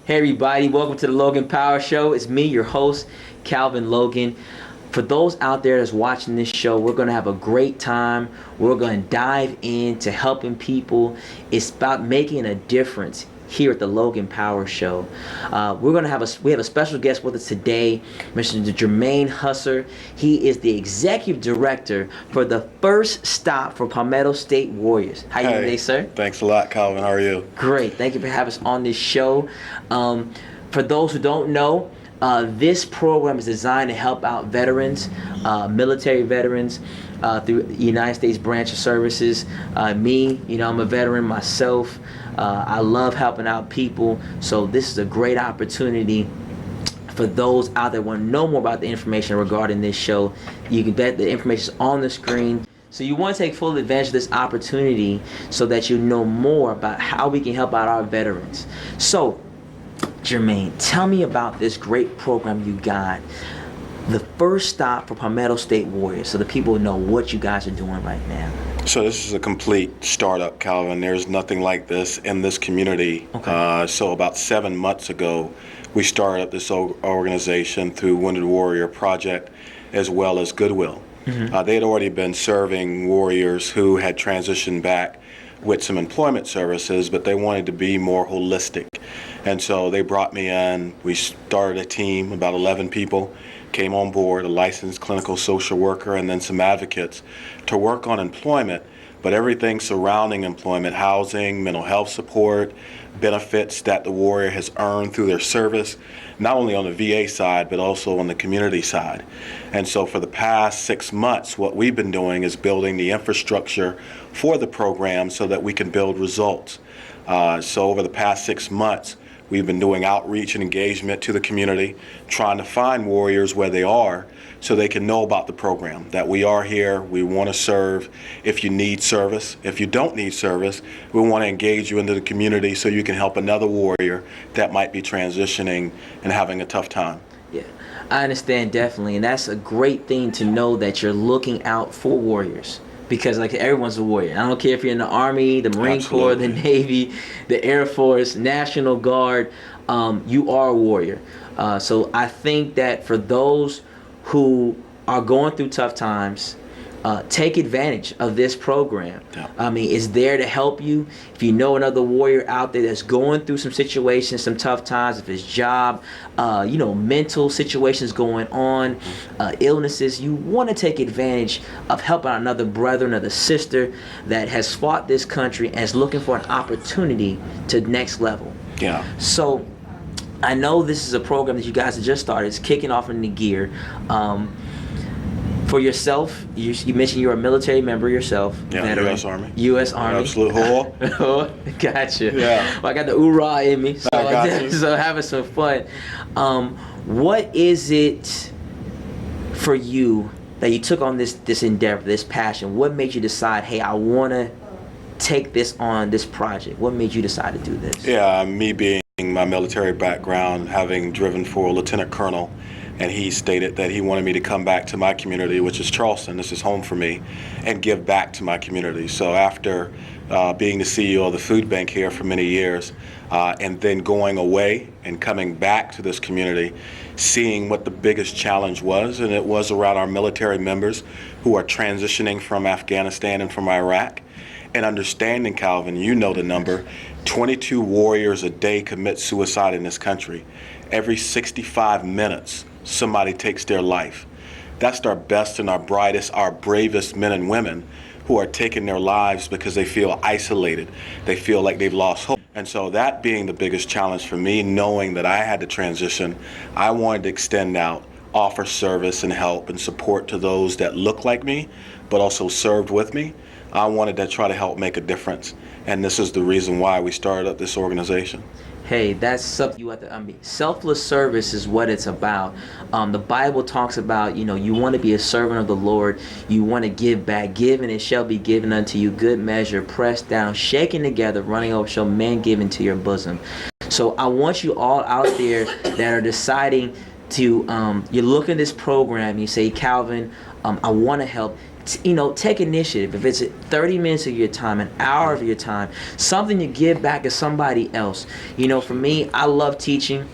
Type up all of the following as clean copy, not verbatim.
Hey everybody, welcome to the Logan Power Show. It's me, your host, Calvin Logan. For those out there that's watching this show, we're going to have a great time. We're going to dive into helping people. It's about making a difference here at the Logan Power Show. We have a special guest with us today, Mr. Jermaine Husser. He is the executive director for the first stop for Palmetto State Warriors. How you doing today, sir? Thanks a lot, Calvin. How are you? Great. Thank you for having us on this show. For those who don't know, this program is designed to help out veterans, military veterans, through the United States Branch of Services. Me, I'm a veteran myself. I love helping out people. So this is a great opportunity for those out there who want to know more about the information regarding this show. You can bet the information is on the screen. So you want to take full advantage of this opportunity so that you know more about how we can help out our veterans. So, Jermaine, tell me about this great program you got, the first stop for Palmetto State Warriors, so the people know what you guys are doing right now. So this is a complete startup, Calvin. There's nothing like this in this community. Okay. So about 7 months ago, we started up this organization through Wounded Warrior Project as well as Goodwill. They had already been serving warriors who had transitioned back with some employment services, but they wanted to be more holistic. And so they brought me in. We started a team, about 11 people, came on board, a licensed clinical social worker, and then some advocates to work on employment, but everything surrounding employment, housing, mental health support, benefits that the warrior has earned through their service, not only on the VA side, but also on the community side. And so for the past 6 months, what we've been doing is building the infrastructure for the program so that we can build results. So over the past 6 months, we've been doing outreach and engagement to the community, trying to find warriors where they are so they can know about the program, that we are here, we want to serve if you need service. If you don't need service, we want to engage you into the community so you can help another warrior that might be transitioning and having a tough time. Yeah, I understand definitely, and that's a great thing to know that you're looking out for warriors. Because like everyone's a warrior. I don't care if you're in the Army, the Marine Corps, the Navy, the Air Force, National Guard, you are a warrior. So I think that for those who are going through tough times, take advantage of this program. Yeah. I mean, it's there to help you. If you know another warrior out there that's going through some situations, some tough times, if it's job, mental situations going on, illnesses, you want to take advantage of helping out another brother, another sister that has fought this country and is looking for an opportunity to next level. Yeah. So I know this is a program that you guys have just started. It's kicking off in the gear. For yourself, you mentioned you're a military member yourself. Yeah, veteran. U.S. Army. U.S. Army. Absolute whore. Gotcha. Yeah. Well, I got the oorah in me, so I got you. so having some fun. What is it for you that you took on this endeavor, this passion? What made you decide, hey, I want to take this on, this project? What made you decide to do this? Yeah, me being my military background, having driven for a lieutenant colonel, and he stated that he wanted me to come back to my community, which is Charleston, this is home for me, and give back to my community. So after being the CEO of the food bank here for many years, and then going away and coming back to this community, seeing what the biggest challenge was, and it was around our military members who are transitioning from Afghanistan and from Iraq, and understanding, Calvin, you know the number, 22 warriors a day commit suicide in this country. Every 65 minutes, somebody takes their life. That's our best and our brightest, our bravest men and women who are taking their lives because they feel isolated. They feel like they've lost hope. And so that being the biggest challenge for me, knowing that I had to transition, I wanted to extend out, offer service and help and support to those that look like me, but also served with me. I wanted to try to help make a difference. And this is the reason why we started up this organization. Hey, that's something you have to, selfless service is what it's about. The Bible talks about, you want to be a servant of the Lord. You want to give back. Give and it shall be given unto you. Good measure, pressed down, shaken together, running over, shall men give into your bosom. So I want you all out there that are deciding to, you look at this program, you say, Calvin, I want to help. take initiative. If it's 30 minutes of your time, an hour of your time, something to give back to somebody else. For me, I love teaching.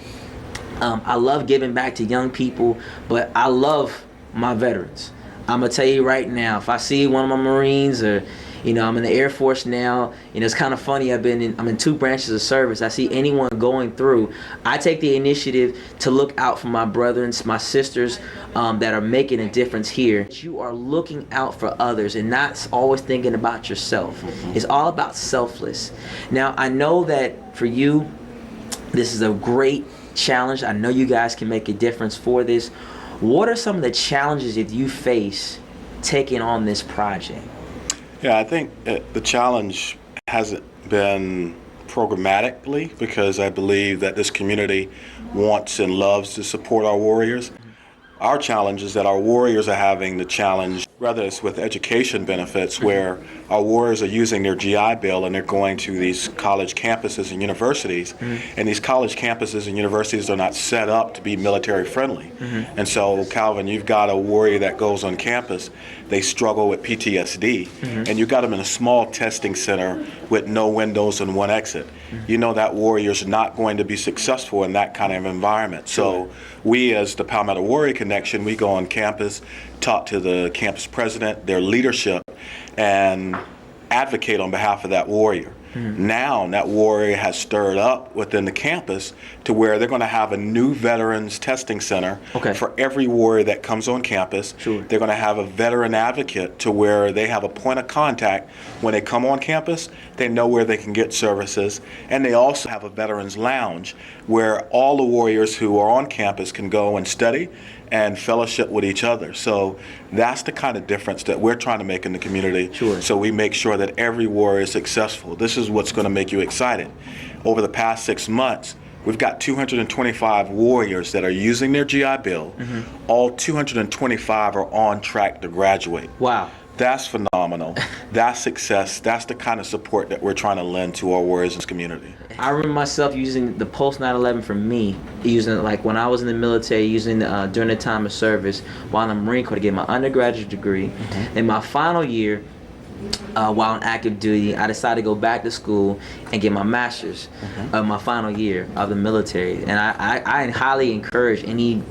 I love giving back to young people, but I love my veterans. I'm gonna tell you right now, if I see one of my Marines, or I'm in the Air Force now, it's kind of funny, I'm in 2 branches of service. I see anyone going through, I take the initiative to look out for my brothers, my sisters, that are making a difference here. You are looking out for others and not always thinking about yourself. It's all about selfless. Now, I know that for you, this is a great challenge. I know you guys can make a difference for this. What are some of the challenges that you face taking on this project? Yeah, I think the challenge hasn't been programmatically, because I believe that this community wants and loves to support our warriors. Our challenge is that our warriors are having the challenge, whether it's with education benefits, where our warriors are using their GI Bill and they're going to these college campuses and universities, and these college campuses and universities are not set up to be military friendly. And so, Calvin, you've got a warrior that goes on campus, they struggle with PTSD, and you've got them in a small testing center with no windows and one exit. You know that warrior's not going to be successful in that kind of environment. So we, as the Palmetto Warrior Connection, we go on campus, talk to the campus president, their leadership, and advocate on behalf of that warrior. Now that warrior has stirred up within the campus to where they're going to have a new veterans testing center for every warrior that comes on campus. They're going to have a veteran advocate to where they have a point of contact when they come on campus. They know where they can get services. And they also have a veterans lounge where all the warriors who are on campus can go and study and fellowship with each other. So that's the kind of difference that we're trying to make in the community. So we make sure that every warrior is successful. This is what's going to make you excited. Over the past 6 months, we've got 225 warriors that are using their GI Bill. All 225 are on track to graduate. Wow. That's phenomenal. That's success. That's the kind of support that we're trying to lend to our warriors in this community. I remember myself using the post 9/11 for me, using it like when I was in the military, using during the time of service while in the Marine Corps to get my undergraduate degree. In my final year, while on active duty, I decided to go back to school and get my master's of my final year of the military. And I highly encourage any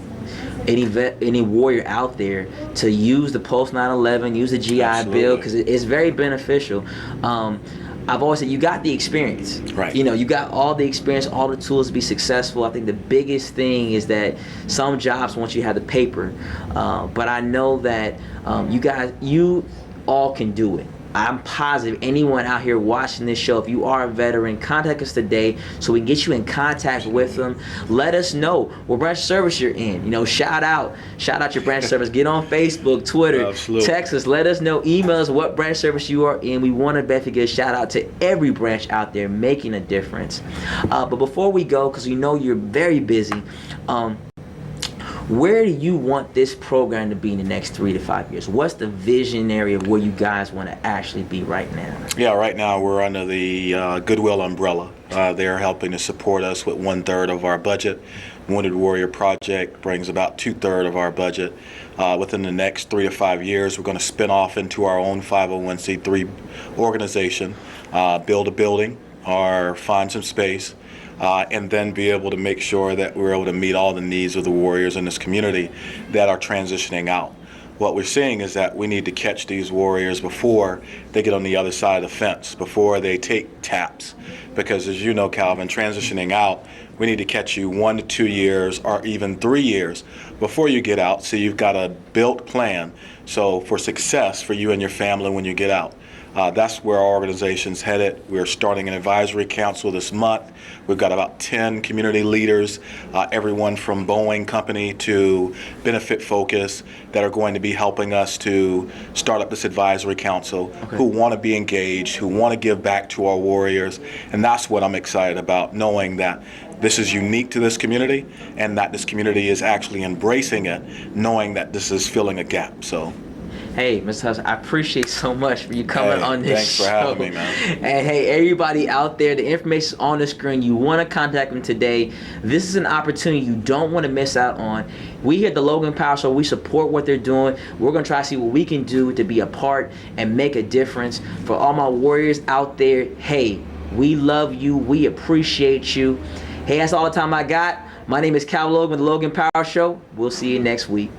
warrior out there to use the post 9/11, use the GI Bill, because it's very beneficial. I've always said you got the experience, right? You got all the experience, all the tools to be successful. I think the biggest thing is that some jobs want you to have the paper, but I know that you all can do it. I'm positive anyone out here watching this show, if you are a veteran, contact us today so we can get you in contact with them. Let us know what branch of service you're in. Shout out your branch service. Get on Facebook, Twitter, text us, let us know, email us what branch service you are in. We want to definitely give a shout out to every branch out there making a difference. But before we go, because we know you're very busy, where do you want this program to be in the next 3 to 5 years? What's the visionary of where you guys want to actually be right now? Yeah, right now we're under the Goodwill umbrella. They're helping to support us with 1/3 of our budget. Wounded Warrior Project brings about 2/3 of our budget. Within the next 3 to 5 years, we're going to spin off into our own 501c3 organization, build a building or find some space, and then be able to make sure that we're able to meet all the needs of the warriors in this community that are transitioning out. What we're seeing is that we need to catch these warriors before they get on the other side of the fence, before they take taps. Because as you know, Calvin, transitioning out, we need to catch you 1 to 2 years or even 3 years before you get out, so you've got a built plan for success for you and your family when you get out. That's where our organization's headed. We're starting an advisory council this month. We've got about 10 community leaders, everyone from Boeing Company to Benefit Focus, that are going to be helping us to start up this advisory council, who want to be engaged, who want to give back to our warriors. And that's what I'm excited about, knowing that this is unique to this community and that this community is actually embracing it, knowing that this is filling a gap. So Hey, Mr. Husser, I appreciate so much for you coming on this thanks show. for having me, man. And hey, everybody out there, the information is on the screen. You want to contact them today. This is an opportunity you don't want to miss out on. We here at the Logan Power Show, we support what they're doing. We're going to try to see what we can do to be a part and make a difference. For all my warriors out there, hey, we love you. We appreciate you. Hey, that's all the time I got. My name is Cal Logan with the Logan Power Show. We'll see you next week.